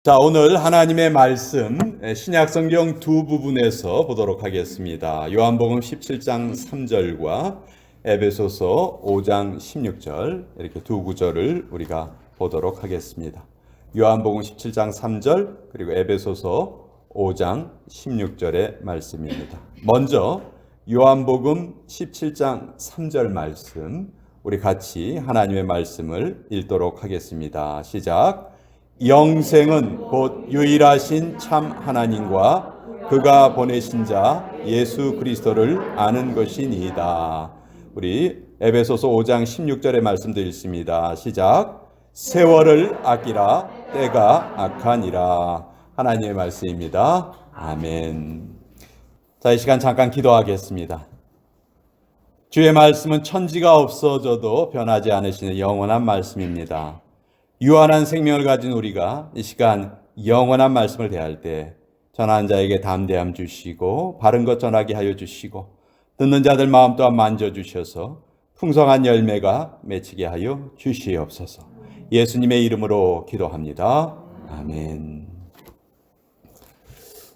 자, 오늘 하나님의 말씀 신약성경 두 부분에서 보도록 하겠습니다. 요한복음 17장 3절과 에베소서 5장 16절 이렇게 두 구절을 우리가 보도록 하겠습니다. 요한복음 17장 3절 그리고 에베소서 5장 16절의 말씀입니다. 먼저 요한복음 17장 3절 말씀 우리 같이 하나님의 말씀을 읽도록 하겠습니다. 시작. 영생은 곧 유일하신 참 하나님과 그가 보내신 자 예수 그리스도를 아는 것이니이다. 우리 에베소서 5장 16절의 말씀도 읽습니다. 시작. 세월을 아끼라 때가 악하니라. 하나님의 말씀입니다. 아멘. 자, 이 시간 잠깐 기도하겠습니다. 주의 말씀은 천지가 없어져도 변하지 않으시는 영원한 말씀입니다. 유한한 생명을 가진 우리가 이 시간 영원한 말씀을 대할 때 전하는 자에게 담대함 주시고 바른 것 전하게 하여 주시고 듣는 자들 마음 또한 만져주셔서 풍성한 열매가 맺히게 하여 주시옵소서. 예수님의 이름으로 기도합니다. 아멘.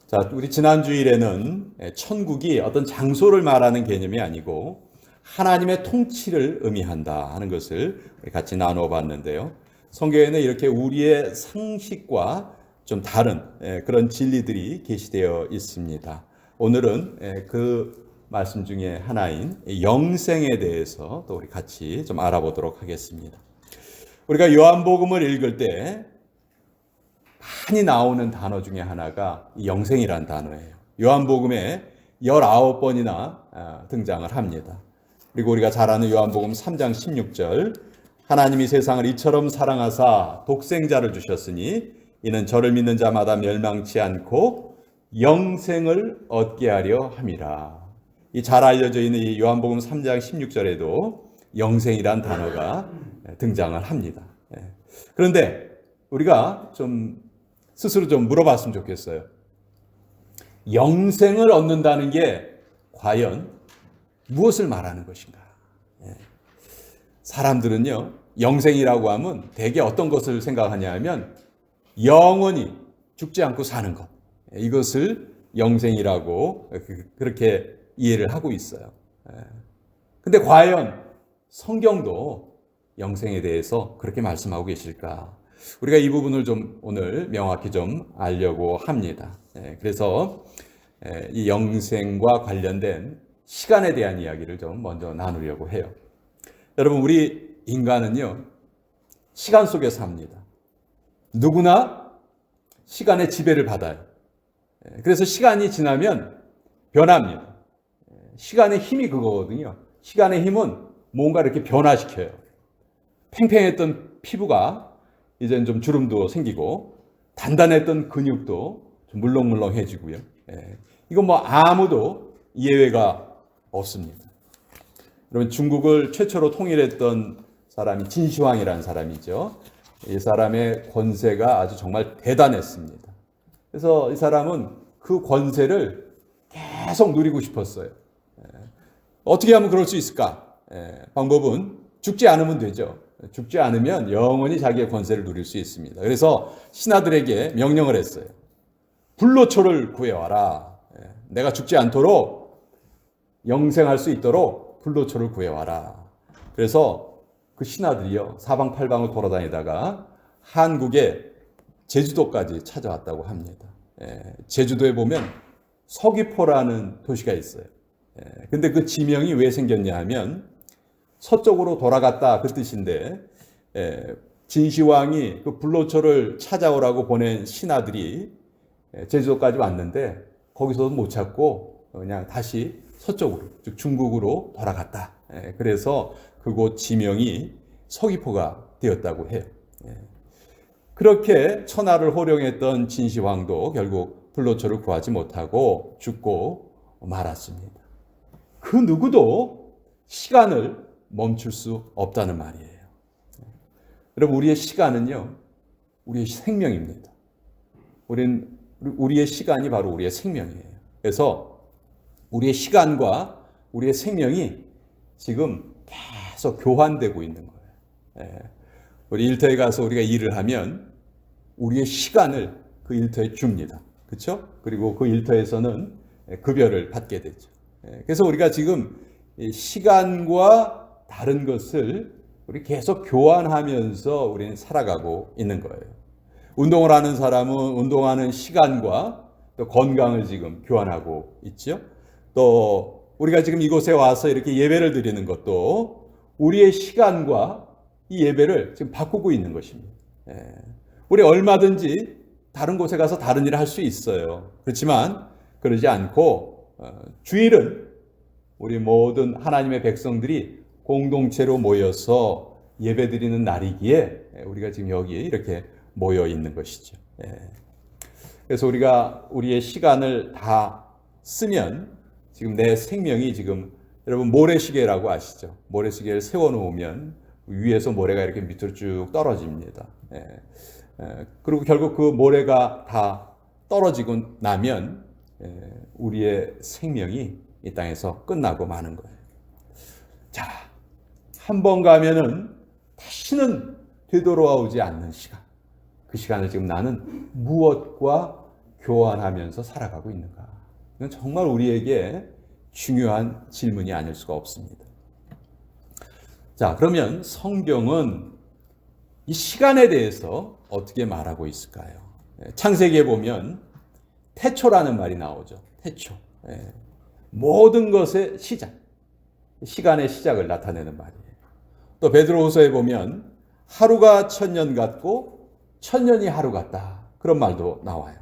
자, 우리 지난 주일에는 천국이 어떤 장소를 말하는 개념이 아니고 하나님의 통치를 의미한다 하는 것을 같이 나누어 봤는데요. 성경에는 이렇게 우리의 상식과 좀 다른 그런 진리들이 게시되어 있습니다. 오늘은 그 말씀 중에 하나인 영생에 대해서 또 우리 같이 좀 알아보도록 하겠습니다. 우리가 요한복음을 읽을 때 많이 나오는 단어 중에 하나가 영생이라는 단어예요. 요한복음에 19번이나 등장을 합니다. 그리고 우리가 잘 아는 요한복음 3장 16절 하나님이 세상을 이처럼 사랑하사 독생자를 주셨으니 이는 저를 믿는 자마다 멸망치 않고 영생을 얻게 하려 함이라. 이 잘 알려져 있는 이 요한복음 3장 16절에도 영생이란 단어가 등장을 합니다. 그런데 우리가 좀 스스로 좀 물어봤으면 좋겠어요. 영생을 얻는다는 게 과연 무엇을 말하는 것인가? 사람들은요, 영생이라고 하면 대개 어떤 것을 생각하냐 하면 영원히 죽지 않고 사는 것. 이것을 영생이라고 그렇게 이해를 하고 있어요. 근데 과연 성경도 영생에 대해서 그렇게 말씀하고 계실까? 우리가 이 부분을 좀 오늘 명확히 좀 알려고 합니다. 그래서 이 영생과 관련된 시간에 대한 이야기를 좀 먼저 나누려고 해요. 여러분, 우리 인간은요, 시간 속에 삽니다. 누구나 시간의 지배를 받아요. 그래서 시간이 지나면 변합니다. 시간의 힘이 그거거든요. 시간의 힘은 뭔가 이렇게 변화시켜요. 팽팽했던 피부가 이제는 좀 주름도 생기고, 단단했던 근육도 좀 물렁물렁해지고요. 이건 뭐 아무도 예외가 없습니다. 여러분, 중국을 최초로 통일했던 사람이 진시황이라는 사람이죠. 이 사람의 권세가 아주 정말 대단했습니다. 그래서 이 사람은 그 권세를 계속 누리고 싶었어요. 어떻게 하면 그럴 수 있을까? 방법은 죽지 않으면 되죠. 죽지 않으면 영원히 자기의 권세를 누릴 수 있습니다. 그래서 신하들에게 명령을 했어요. 불로초를 구해와라. 내가 죽지 않도록 영생할 수 있도록 불로초를 구해와라. 그래서 그 신하들이요, 사방팔방을 돌아다니다가 한국의 제주도까지 찾아왔다고 합니다. 제주도에 보면 서귀포라는 도시가 있어요. 근데 그 지명이 왜 생겼냐 하면 서쪽으로 돌아갔다 그 뜻인데, 진시황이 그 불로초를 찾아오라고 보낸 신하들이 제주도까지 왔는데 거기서도 못 찾고 그냥 다시 서쪽으로, 즉 중국으로 돌아갔다. 그래서 그곳 지명이 서귀포가 되었다고 해요. 그렇게 천하를 호령했던 진시황도 결국 불로초를 구하지 못하고 죽고 말았습니다. 그 누구도 시간을 멈출 수 없다는 말이에요. 여러분, 우리의 시간은요, 우리의 생명입니다. 우리의 시간이 바로 우리의 생명이에요. 그래서 우리의 시간과 우리의 생명이 지금 계속 교환되고 있는 거예요. 우리 일터에 가서 우리가 일을 하면 우리의 시간을 그 일터에 줍니다. 그렇죠? 그리고 그 일터에서는 급여를 받게 되죠. 그래서 우리가 지금 시간과 다른 것을 우리 계속 교환하면서 우리는 살아가고 있는 거예요. 운동을 하는 사람은 운동하는 시간과 또 건강을 지금 교환하고 있죠. 또 우리가 지금 이곳에 와서 이렇게 예배를 드리는 것도 우리의 시간과 이 예배를 지금 바꾸고 있는 것입니다. 우리 얼마든지 다른 곳에 가서 다른 일을 할 수 있어요. 그렇지만 그러지 않고 주일은 우리 모든 하나님의 백성들이 공동체로 모여서 예배드리는 날이기에 우리가 지금 여기 이렇게 모여 있는 것이죠. 그래서 우리가 우리의 시간을 다 쓰면 지금 내 생명이 지금 여러분 모래시계라고 아시죠? 모래시계를 세워놓으면 위에서 모래가 이렇게 밑으로 쭉 떨어집니다. 그리고 결국 그 모래가 다 떨어지고 나면 우리의 생명이 이 땅에서 끝나고 마는 거예요. 자, 한 번 가면은 다시는 되돌아오지 않는 시간. 그 시간을 지금 나는 무엇과 교환하면서 살아가고 있는가? 이건 정말 우리에게 중요한 질문이 아닐 수가 없습니다. 자, 그러면 성경은 이 시간에 대해서 어떻게 말하고 있을까요? 창세기에 보면 태초라는 말이 나오죠. 태초. 모든 것의 시작. 시간의 시작을 나타내는 말이에요. 또 베드로후서에 보면 하루가 천년 같고 천년이 하루 같다. 그런 말도 나와요.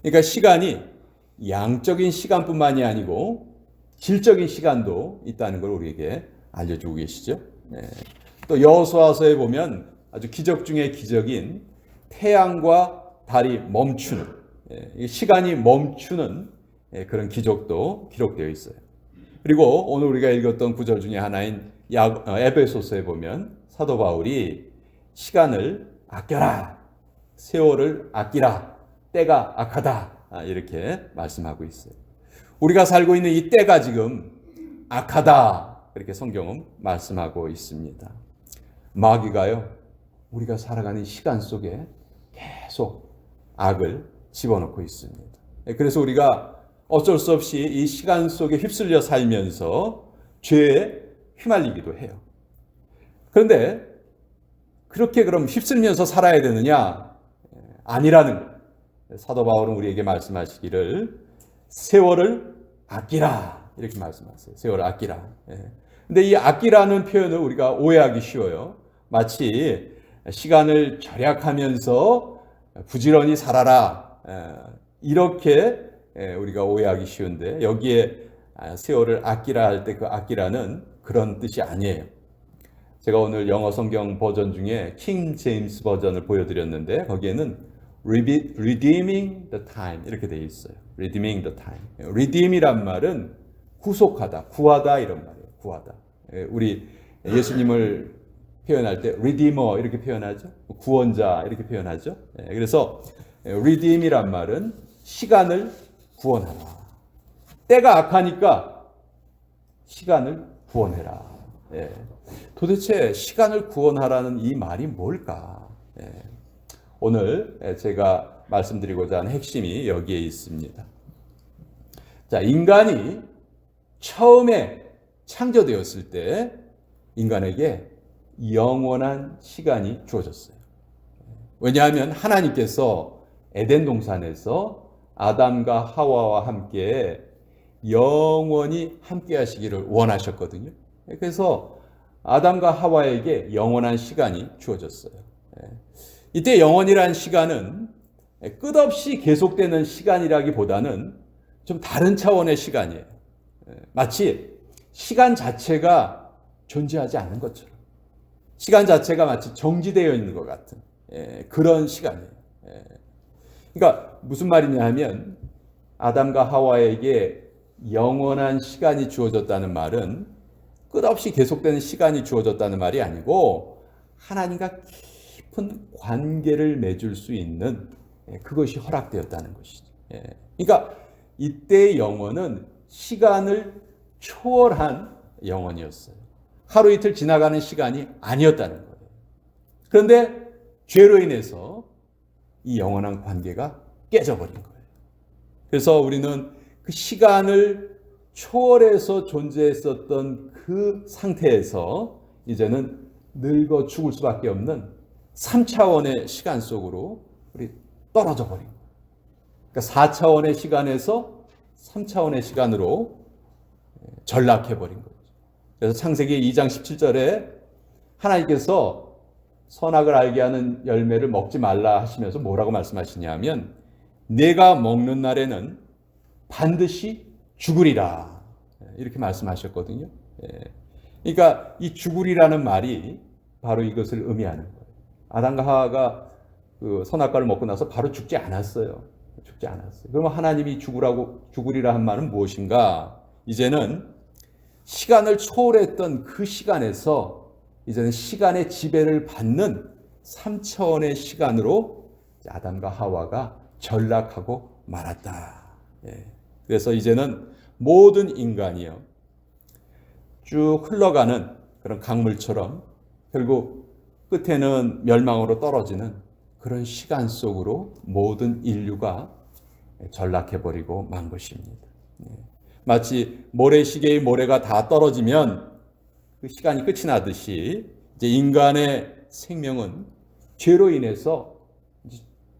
그러니까 시간이 양적인 시간뿐만이 아니고 질적인 시간도 있다는 걸 우리에게 알려주고 계시죠. 또 여호수아서에 보면 아주 기적 중의 기적인 태양과 달이 멈추는 시간이 멈추는 그런 기적도 기록되어 있어요. 그리고 오늘 우리가 읽었던 구절 중에 하나인 에베소서에 보면 사도 바울이 시간을 아껴라, 세월을 아끼라, 때가 악하다 이렇게 말씀하고 있어요. 우리가 살고 있는 이 때가 지금 악하다 그렇게 성경은 말씀하고 있습니다. 마귀가요, 우리가 살아가는 시간 속에 계속 악을 집어넣고 있습니다. 그래서 우리가 어쩔 수 없이 이 시간 속에 휩쓸려 살면서 죄에 휘말리기도 해요. 그런데 그렇게 그럼 휩쓸면서 살아야 되느냐? 아니라는 거예요. 사도 바울은 우리에게 말씀하시기를 세월을 아끼라 이렇게 말씀하세요. 세월을 아끼라. 근데 이 아끼라는 표현을 우리가 오해하기 쉬워요. 마치 시간을 절약하면서 부지런히 살아라 이렇게 우리가 오해하기 쉬운데 여기에 세월을 아끼라 할 때 그 아끼라는 그런 뜻이 아니에요. 제가 오늘 영어 성경 버전 중에 킹 제임스 버전을 보여드렸는데 거기에는 redeeming the time 이렇게 되어 있어요. redeeming the time. redeem이란 말은 구속하다, 구하다 이런 말이에요. 구하다. 우리 예수님을 표현할 때 redeemer 이렇게 표현하죠. 구원자 이렇게 표현하죠. 그래서 redeem이란 말은 시간을 구원하라. 때가 악하니까 시간을 구원해라. 도대체 시간을 구원하라는 이 말이 뭘까? 오늘 제가 말씀드리고자 하는 핵심이 여기에 있습니다. 자, 인간이 처음에 창조되었을 때 인간에게 영원한 시간이 주어졌어요. 왜냐하면 하나님께서 에덴 동산에서 아담과 하와와 함께 영원히 함께 하시기를 원하셨거든요. 그래서 아담과 하와에게 영원한 시간이 주어졌어요. 이때 영원이라는 시간은 끝없이 계속되는 시간이라기보다는 좀 다른 차원의 시간이에요. 마치 시간 자체가 존재하지 않는 것처럼 시간 자체가 마치 정지되어 있는 것 같은 그런 시간이에요. 그러니까 무슨 말이냐 하면 아담과 하와에게 영원한 시간이 주어졌다는 말은 끝없이 계속되는 시간이 주어졌다는 말이 아니고 하나님과 깊은 관계를 맺을 수 있는 그것이 허락되었다는 것이죠. 그러니까 이때의 영원은 시간을 초월한 영원이었어요. 하루 이틀 지나가는 시간이 아니었다는 거예요. 그런데 죄로 인해서 이 영원한 관계가 깨져버린 거예요. 그래서 우리는 그 시간을 초월해서 존재했었던 그 상태에서 이제는 늙어 죽을 수밖에 없는 3차원의 시간 속으로 우리 떨어져 버린 거예요. 그러니까 4차원의 시간에서 3차원의 시간으로 전락해 버린 거죠. 그래서 창세기 2장 17절에 하나님께서 선악을 알게 하는 열매를 먹지 말라 하시면서 뭐라고 말씀하시냐면 내가 먹는 날에는 반드시 죽으리라 이렇게 말씀하셨거든요. 그러니까 이 죽으리라는 말이 바로 이것을 의미하는 거예요. 아담과 하와가 그 선악과를 먹고 나서 바로 죽지 않았어요. 죽지 않았어요. 그러면 하나님이 죽으리라 한 말은 무엇인가? 이제는 시간을 초월했던 그 시간에서 이제는 시간의 지배를 받는 3차원의 시간으로 아담과 하와가 전락하고 말았다. 그래서 이제는 모든 인간이요 쭉 흘러가는 그런 강물처럼 결국 끝에는 멸망으로 떨어지는 그런 시간 속으로 모든 인류가 전락해버리고 만 것입니다. 마치 모래시계의 모래가 다 떨어지면 그 시간이 끝이 나듯이 이제 인간의 생명은 죄로 인해서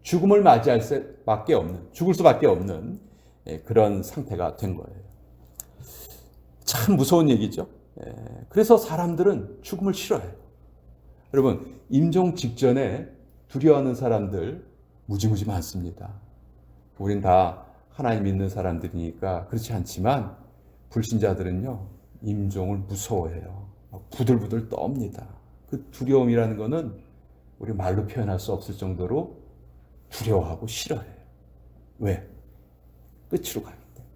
죽음을 맞이할 수밖에 없는, 죽을 수밖에 없는 그런 상태가 된 거예요. 참 무서운 얘기죠. 그래서 사람들은 죽음을 싫어해요. 여러분, 임종 직전에 두려워하는 사람들 무지무지 많습니다. 우린 다 하나님 믿는 사람들이니까 그렇지 않지만 불신자들은요, 임종을 무서워해요. 부들부들 떱니다. 그 두려움이라는 거는 우리 말로 표현할 수 없을 정도로 두려워하고 싫어해요. 왜? 끝으로 가기 때문에.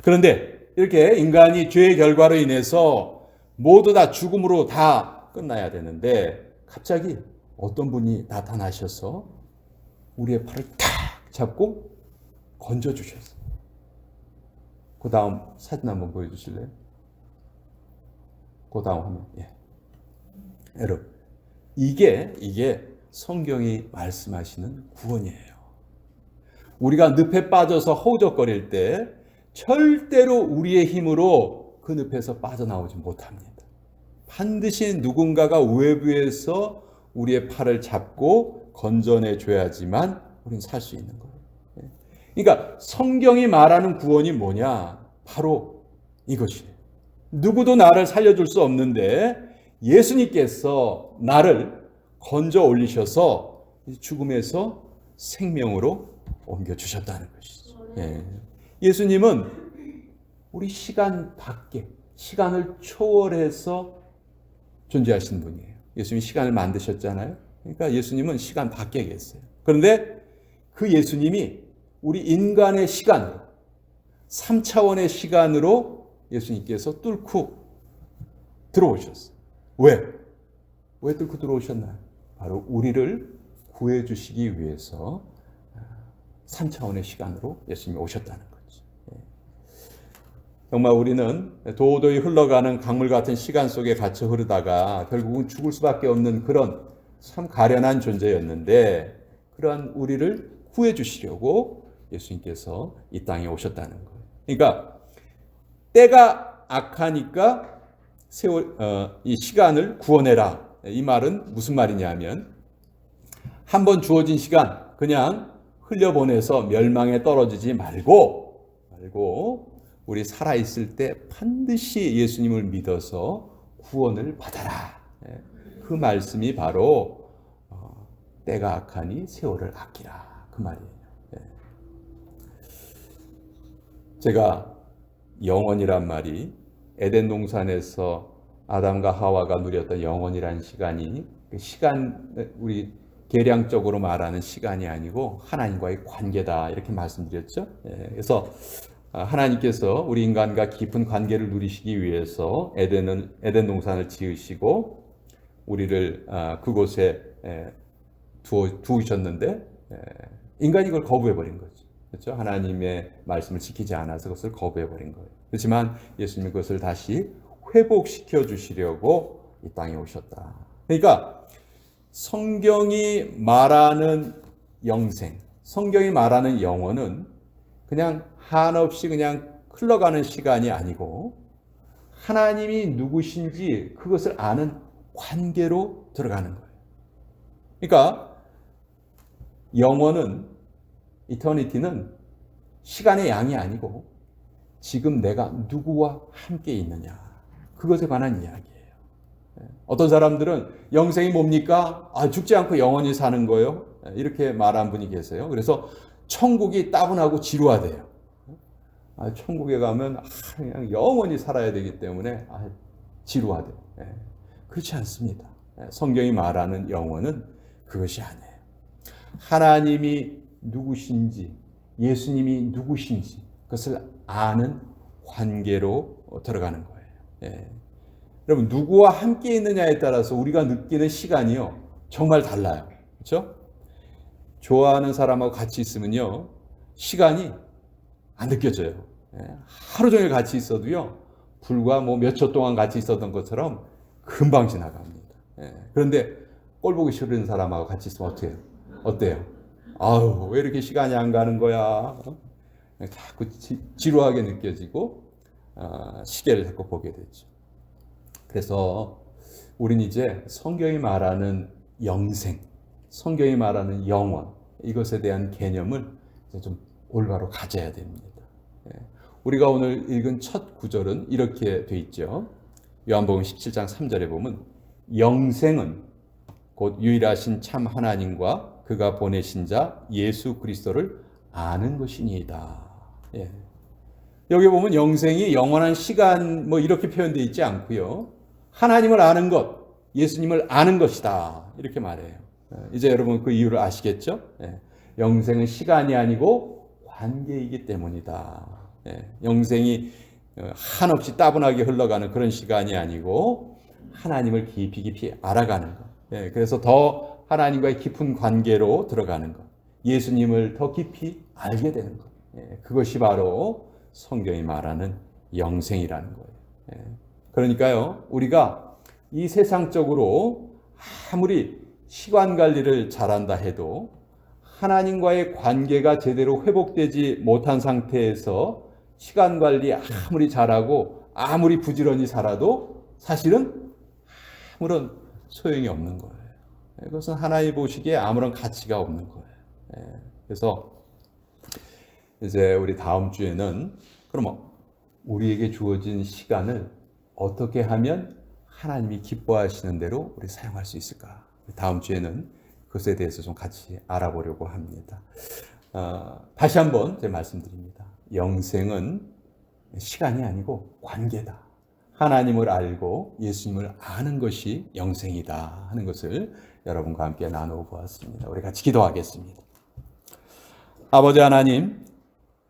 그런데 이렇게 인간이 죄의 결과로 인해서 모두 다 죽음으로 다 끝나야 되는데 갑자기 어떤 분이 나타나셔서 우리의 팔을 탁 잡고 건져주셨어요. 그 다음 사진 한번 보여주실래요? 그 다음 화면. 여러분, 이게 성경이 말씀하시는 구원이에요. 우리가 늪에 빠져서 허우적거릴 때 절대로 우리의 힘으로 그 늪에서 빠져나오지 못합니다. 반드시 누군가가 외부에서 우리의 팔을 잡고 건져내 줘야지만 우리는 살 수 있는 거예요. 그러니까 성경이 말하는 구원이 뭐냐? 바로 이것이에요. 누구도 나를 살려줄 수 없는데 예수님께서 나를 건져 올리셔서 죽음에서 생명으로 옮겨주셨다는 것이죠. 예수님은 우리 시간 밖에, 시간을 초월해서 존재하신 분이에요. 예수님이 시간을 만드셨잖아요. 그러니까 예수님은 시간 밖에 계세요. 그런데 그 예수님이 우리 인간의 시간으로, 3차원의 시간으로 예수님께서 뚫고 들어오셨어요. 왜 뚫고 들어오셨나요? 바로 우리를 구해 주시기 위해서 3차원의 시간으로 예수님이 오셨다는 거죠. 정말 우리는 도도히 흘러가는 강물 같은 시간 속에 갇혀 흐르다가 결국은 죽을 수밖에 없는 그런 참 가련한 존재였는데 그러한 우리를 구해 주시려고 예수님께서 이 땅에 오셨다는 거예요. 그러니까 때가 악하니까 이 시간을 구원해라. 이 말은 무슨 말이냐면 한 번 주어진 시간 그냥 흘려보내서 멸망에 떨어지지 말고 우리 살아있을 때 반드시 예수님을 믿어서 구원을 받아라. 그 말씀이 바로 때가 악하니 세월을 아끼라. 그 말이에요. 제가 영원이란 말이 에덴 동산에서 아담과 하와가 누렸던 영원이라는 시간이 그 시간 우리 계량적으로 말하는 시간이 아니고 하나님과의 관계다 이렇게 말씀드렸죠. 그래서 하나님께서 우리 인간과 깊은 관계를 누리시기 위해서 에덴 동산을 지으시고 우리를 그곳에 두으셨는데 인간이 그걸 거부해버린 거죠. 그렇죠? 하나님의 말씀을 지키지 않아서 그것을 거부해버린 거예요. 그렇지만 예수님이 그것을 다시 회복시켜 주시려고 이 땅에 오셨다. 그러니까 성경이 말하는 영생, 성경이 말하는 영혼은 그냥 한없이 그냥 흘러가는 시간이 아니고 하나님이 누구신지 그것을 아는 관계로 들어가는 거예요. 그러니까 영혼은, 이터니티는 시간의 양이 아니고 지금 내가 누구와 함께 있느냐, 그것에 관한 이야기예요. 어떤 사람들은 영생이 뭡니까? 죽지 않고 영원히 사는 거요. 이렇게 말한 분이 계세요. 그래서 천국이 따분하고 지루하대요. 천국에 가면 그냥 영원히 살아야 되기 때문에 지루하대요. 그렇지 않습니다. 성경이 말하는 영혼은 그것이 아니에요. 하나님이 누구신지, 예수님이 누구신지 그것을 아는 관계로 들어가는 거예요. 여러분, 누구와 함께 있느냐에 따라서 우리가 느끼는 시간이요, 정말 달라요. 그렇죠? 좋아하는 사람하고 같이 있으면요, 시간이 안 느껴져요. 하루 종일 같이 있어도요, 불과 몇 초 동안 같이 있었던 것처럼 금방 지나갑니다. 그런데 꼴 보기 싫은 사람하고 같이 있으면 어때요? 왜 이렇게 시간이 안 가는 거야? 자꾸 지루하게 느껴지고 시계를 자꾸 보게 되죠. 그래서 우린 이제 성경이 말하는 영생, 성경이 말하는 영원, 이것에 대한 개념을 이제 좀 올바로 가져야 됩니다. 우리가 오늘 읽은 첫 구절은 이렇게 돼 있죠. 요한복음 17장 3절에 보면 영생은 곧 유일하신 참 하나님과 그가 보내신 자 예수 그리스도를 아는 것이니이다. 여기 보면 영생이 영원한 시간 이렇게 표현되어 있지 않고요. 하나님을 아는 것, 예수님을 아는 것이다. 이렇게 말해요. 이제 여러분 그 이유를 아시겠죠? 영생은 시간이 아니고 관계이기 때문이다. 영생이 한없이 따분하게 흘러가는 그런 시간이 아니고 하나님을 깊이 알아가는 것. 그래서 더 하나님과의 깊은 관계로 들어가는 것. 예수님을 더 깊이 알게 되는 것. 그것이 바로 성경이 말하는 영생이라는 거예요. 그러니까요, 우리가 이 세상적으로 아무리 시간 관리를 잘한다 해도 하나님과의 관계가 제대로 회복되지 못한 상태에서 시간 관리 아무리 잘하고 아무리 부지런히 살아도 사실은 아무런 소용이 없는 거예요. 그것은 하나님 보시기에 아무런 가치가 없는 거예요. 그래서 이제 우리 다음 주에는 그럼 우리에게 주어진 시간을 어떻게 하면 하나님이 기뻐하시는 대로 우리 사용할 수 있을까? 다음 주에는 그것에 대해서 좀 같이 알아보려고 합니다. 다시 한번 제가 말씀드립니다. 영생은 시간이 아니고 관계다. 하나님을 알고 예수님을 아는 것이 영생이다 하는 것을 여러분과 함께 나누어 보았습니다. 우리 같이 기도하겠습니다. 아버지 하나님,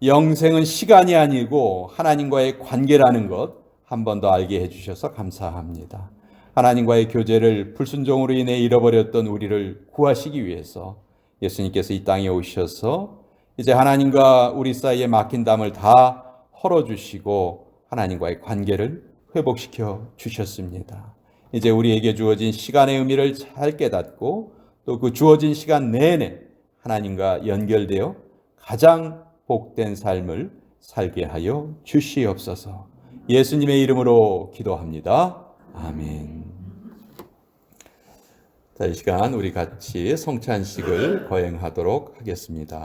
영생은 시간이 아니고 하나님과의 관계라는 것 한 번 더 알게 해주셔서 감사합니다. 하나님과의 교제를 불순종으로 인해 잃어버렸던 우리를 구하시기 위해서 예수님께서 이 땅에 오셔서 이제 하나님과 우리 사이에 막힌 담을 다 헐어주시고 하나님과의 관계를 회복시켜 주셨습니다. 이제 우리에게 주어진 시간의 의미를 잘 깨닫고 또 그 주어진 시간 내내 하나님과 연결되어 가장 복된 삶을 살게 하여 주시옵소서. 예수님의 이름으로 기도합니다. 아멘. 자, 이 시간 우리 같이 성찬식을 거행하도록 하겠습니다.